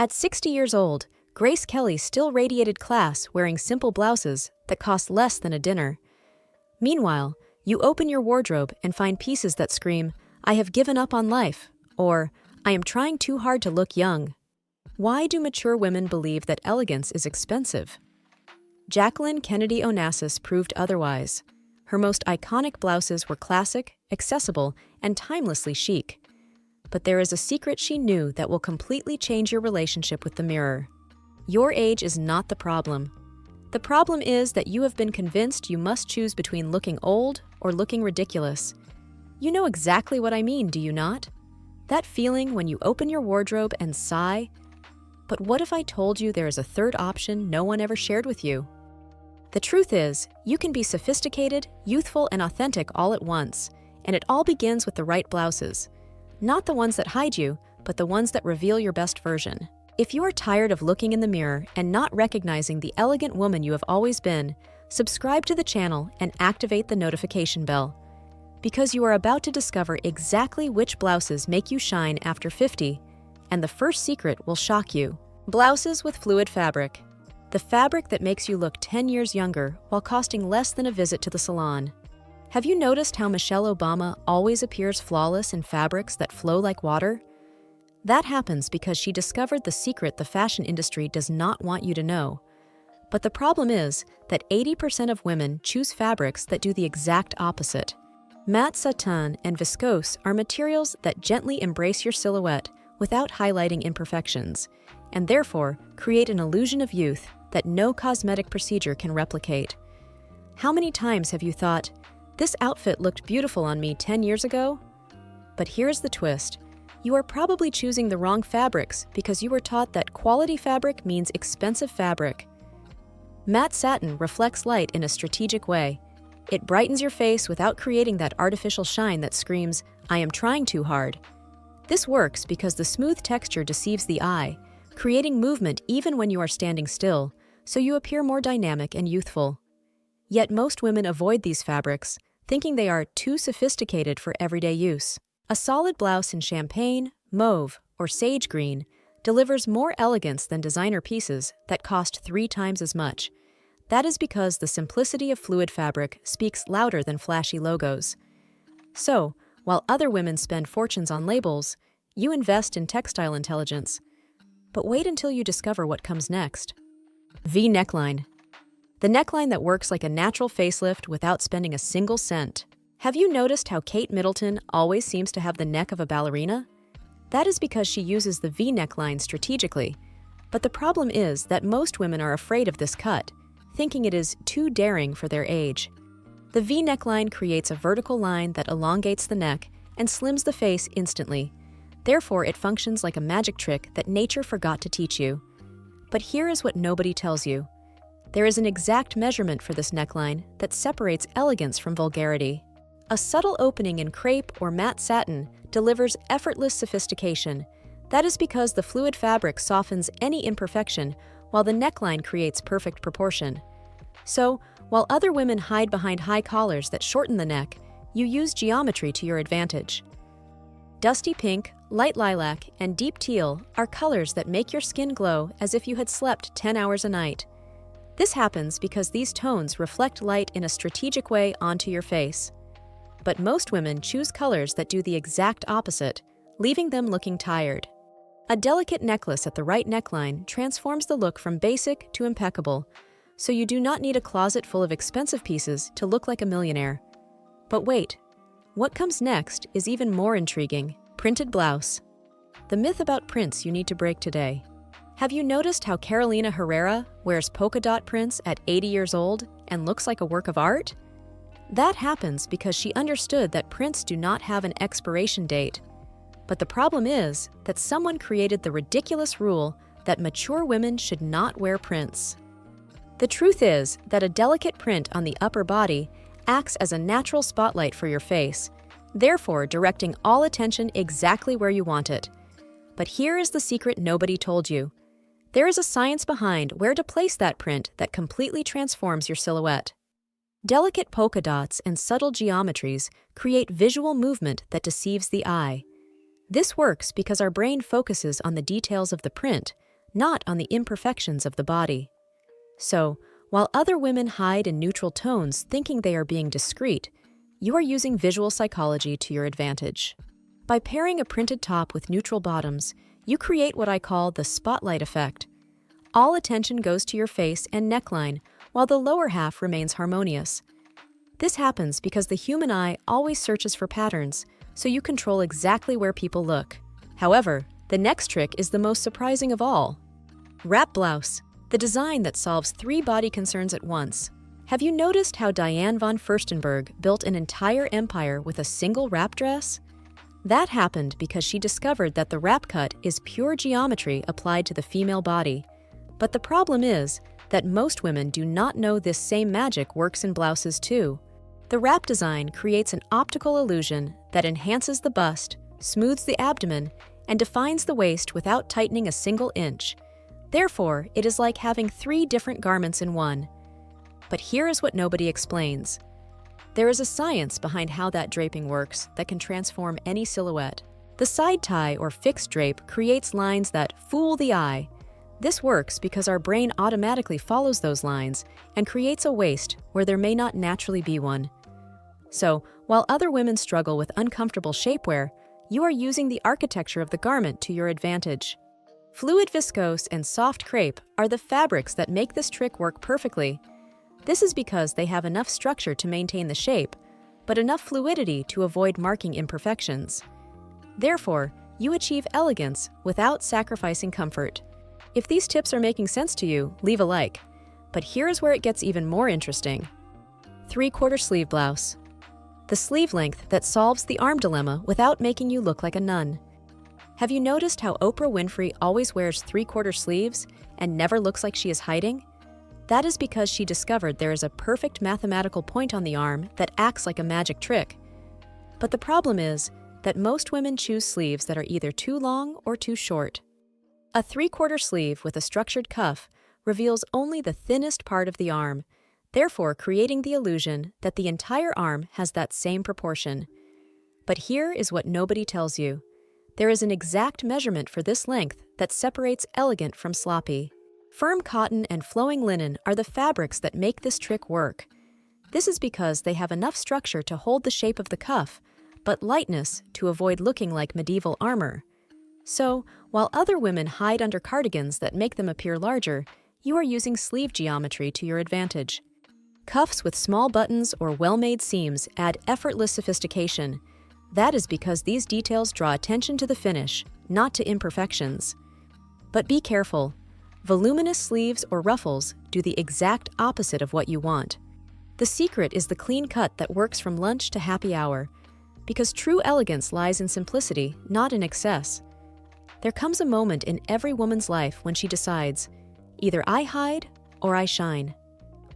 At 60 years old, Grace Kelly still radiated class wearing simple blouses that cost less than a dinner. Meanwhile, you open your wardrobe and find pieces that scream, "I have given up on life," or "I am trying too hard to look young." Why do mature women believe that elegance is expensive? Jacqueline Kennedy Onassis proved otherwise. Her most iconic blouses were classic, accessible, and timelessly chic. But there is a secret she knew that will completely change your relationship with the mirror. Your age is not the problem. The problem is that you have been convinced you must choose between looking old or looking ridiculous. You know exactly what I mean, do you not? That feeling when you open your wardrobe and sigh, "But what if I told you there is a third option no one ever shared with you?" The truth is, you can be sophisticated, youthful, and authentic all at once, and it all begins with the right blouses. Not the ones that hide you, but the ones that reveal your best version. If you are tired of looking in the mirror and not recognizing the elegant woman you have always been, subscribe to the channel and activate the notification bell. Because you are about to discover exactly which blouses make you shine after 50, and the first secret will shock you. Blouses with fluid fabric. The fabric that makes you look 10 years younger while costing less than a visit to the salon. Have you noticed how Michelle Obama always appears flawless in fabrics that flow like water? That happens because she discovered the secret the fashion industry does not want you to know. But the problem is that 80% of women choose fabrics that do the exact opposite. Matte satin and viscose are materials that gently embrace your silhouette without highlighting imperfections, and therefore create an illusion of youth that no cosmetic procedure can replicate. How many times have you thought, "This outfit looked beautiful on me 10 years ago"? But here's the twist. You are probably choosing the wrong fabrics because you were taught that quality fabric means expensive fabric. Matte satin reflects light in a strategic way. It brightens your face without creating that artificial shine that screams, "I am trying too hard." This works because the smooth texture deceives the eye, creating movement even when you are standing still, so you appear more dynamic and youthful. Yet most women avoid these fabrics, thinking they are too sophisticated for everyday use. A solid blouse in champagne, mauve, or sage green delivers more elegance than designer pieces that cost 3 times as much. That is because the simplicity of fluid fabric speaks louder than flashy logos. So, while other women spend fortunes on labels, you invest in textile intelligence. But wait until you discover what comes next. V-neckline. The neckline that works like a natural facelift without spending a single cent. Have you noticed how Kate Middleton always seems to have the neck of a ballerina? That is because she uses the V-neckline strategically. But the problem is that most women are afraid of this cut, thinking it is too daring for their age. The V-neckline creates a vertical line that elongates the neck and slims the face instantly. Therefore, it functions like a magic trick that nature forgot to teach you. But here is what nobody tells you. There is an exact measurement for this neckline that separates elegance from vulgarity. A subtle opening in crepe or matte satin delivers effortless sophistication. That is because the fluid fabric softens any imperfection, while the neckline creates perfect proportion. So, while other women hide behind high collars that shorten the neck, you use geometry to your advantage. Dusty pink, light lilac, and deep teal are colors that make your skin glow as if you had slept 10 hours a night. This happens because these tones reflect light in a strategic way onto your face. But most women choose colors that do the exact opposite, leaving them looking tired. A delicate necklace at the right neckline transforms the look from basic to impeccable, so you do not need a closet full of expensive pieces to look like a millionaire. But wait, what comes next is even more intriguing: printed blouse. The myth about prints you need to break today. Have you noticed how Carolina Herrera wears polka dot prints at 80 years old and looks like a work of art? That happens because she understood that prints do not have an expiration date. But the problem is that someone created the ridiculous rule that mature women should not wear prints. The truth is that a delicate print on the upper body acts as a natural spotlight for your face, therefore directing all attention exactly where you want it. But here is the secret nobody told you. There is a science behind where to place that print that completely transforms your silhouette. Delicate polka dots and subtle geometries create visual movement that deceives the eye. This works because our brain focuses on the details of the print, not on the imperfections of the body. So, while other women hide in neutral tones thinking they are being discreet, you are using visual psychology to your advantage. By pairing a printed top with neutral bottoms, you create what I call the spotlight effect. All attention goes to your face and neckline, while the lower half remains harmonious. This happens because the human eye always searches for patterns, so you control exactly where people look. However, the next trick is the most surprising of all. Wrap blouse, the design that solves 3 body concerns at once. Have you noticed how Diane von Furstenberg built an entire empire with a single wrap dress? That happened because she discovered that the wrap cut is pure geometry applied to the female body. But the problem is that most women do not know this same magic works in blouses too. The wrap design creates an optical illusion that enhances the bust, smooths the abdomen, and defines the waist without tightening a single inch. Therefore, it is like having 3 different garments in one. But here is what nobody explains. There is a science behind how that draping works that can transform any silhouette. The side tie or fixed drape creates lines that fool the eye. This works because our brain automatically follows those lines and creates a waist where there may not naturally be one. So, while other women struggle with uncomfortable shapewear, you are using the architecture of the garment to your advantage. Fluid viscose and soft crepe are the fabrics that make this trick work perfectly. This is because they have enough structure to maintain the shape, but enough fluidity to avoid marking imperfections. Therefore, you achieve elegance without sacrificing comfort. If these tips are making sense to you, leave a like. But here is where it gets even more interesting. 3/4 sleeve blouse. The sleeve length that solves the arm dilemma without making you look like a nun. Have you noticed how Oprah Winfrey always wears 3/4 sleeves and never looks like she is hiding? That is because she discovered there is a perfect mathematical point on the arm that acts like a magic trick. But the problem is that most women choose sleeves that are either too long or too short. A 3/4 sleeve with a structured cuff reveals only the thinnest part of the arm, therefore creating the illusion that the entire arm has that same proportion. But here is what nobody tells you. There is an exact measurement for this length that separates elegant from sloppy. Firm cotton and flowing linen are the fabrics that make this trick work. This is because they have enough structure to hold the shape of the cuff, but lightness to avoid looking like medieval armor. So, while other women hide under cardigans that make them appear larger, you are using sleeve geometry to your advantage. Cuffs with small buttons or well-made seams add effortless sophistication. That is because these details draw attention to the finish, not to imperfections. But be careful. Voluminous sleeves or ruffles do the exact opposite of what you want. The secret is the clean cut that works from lunch to happy hour, because true elegance lies in simplicity, not in excess. There comes a moment in every woman's life when she decides, either I hide or I shine.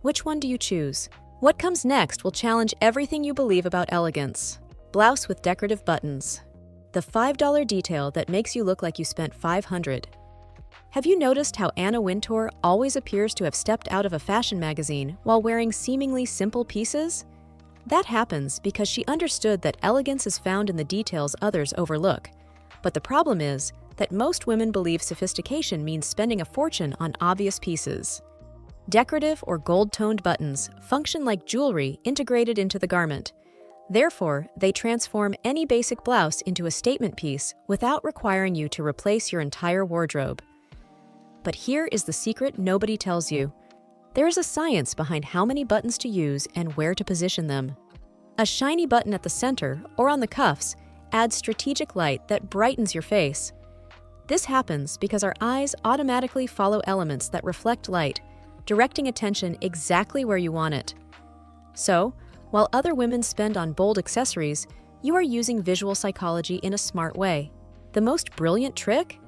Which one do you choose? What comes next will challenge everything you believe about elegance. Blouse with decorative buttons. The $5 detail that makes you look like you spent $500. Have you noticed how Anna Wintour always appears to have stepped out of a fashion magazine while wearing seemingly simple pieces? That happens because she understood that elegance is found in the details others overlook. But the problem is that most women believe sophistication means spending a fortune on obvious pieces. Decorative or gold-toned buttons function like jewelry integrated into the garment. Therefore, they transform any basic blouse into a statement piece without requiring you to replace your entire wardrobe. But here is the secret nobody tells you. There is a science behind how many buttons to use and where to position them. A shiny button at the center or on the cuffs adds strategic light that brightens your face. This happens because our eyes automatically follow elements that reflect light, directing attention exactly where you want it. So, while other women spend on bold accessories, you are using visual psychology in a smart way. The most brilliant trick?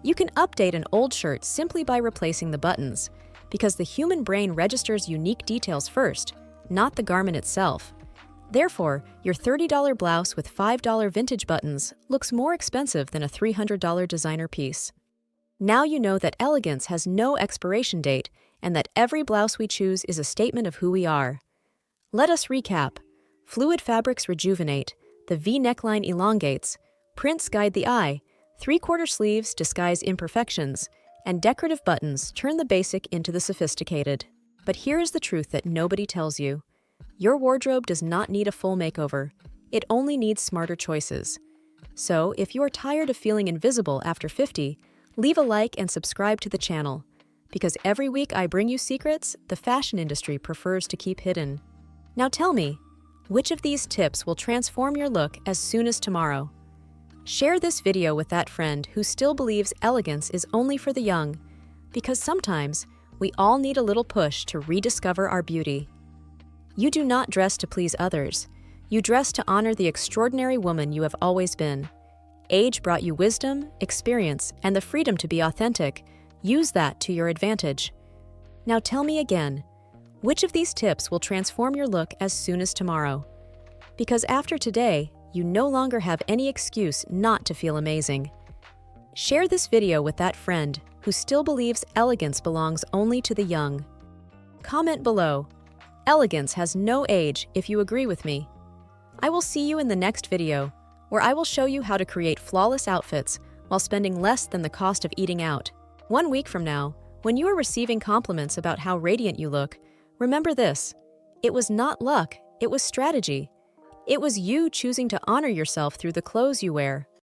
You can update an old shirt simply by replacing the buttons, because the human brain registers unique details first, not the garment itself. Therefore, your $30 blouse with $5 vintage buttons looks more expensive than a $300 designer piece. Now you know that elegance has no expiration date and that every blouse we choose is a statement of who we are. Let us recap. Fluid fabrics rejuvenate, the V neckline elongates, prints guide the eye, 3/4 sleeves disguise imperfections, and decorative buttons turn the basic into the sophisticated. But here is the truth that nobody tells you. Your wardrobe does not need a full makeover. It only needs smarter choices. So, if you are tired of feeling invisible after 50, leave a like and subscribe to the channel. Because every week I bring you secrets the fashion industry prefers to keep hidden. Now tell me, which of these tips will transform your look as soon as tomorrow? Share this video with that friend who still believes elegance is only for the young, because sometimes we all need a little push to rediscover our beauty. You do not dress to please others. You dress to honor the extraordinary woman you have always been. Age brought you wisdom, experience, and the freedom to be authentic. Use that to your advantage. Now tell me again, which of these tips will transform your look as soon as tomorrow? Because after today, you no longer have any excuse not to feel amazing. Share this video with that friend who still believes elegance belongs only to the young. Comment below, elegance has no age, if you agree with me. I will see you in the next video, where I will show you how to create flawless outfits while spending less than the cost of eating out. 1 week from now, when you are receiving compliments about how radiant you look, remember this: it was not luck, it was strategy. It was you choosing to honor yourself through the clothes you wear.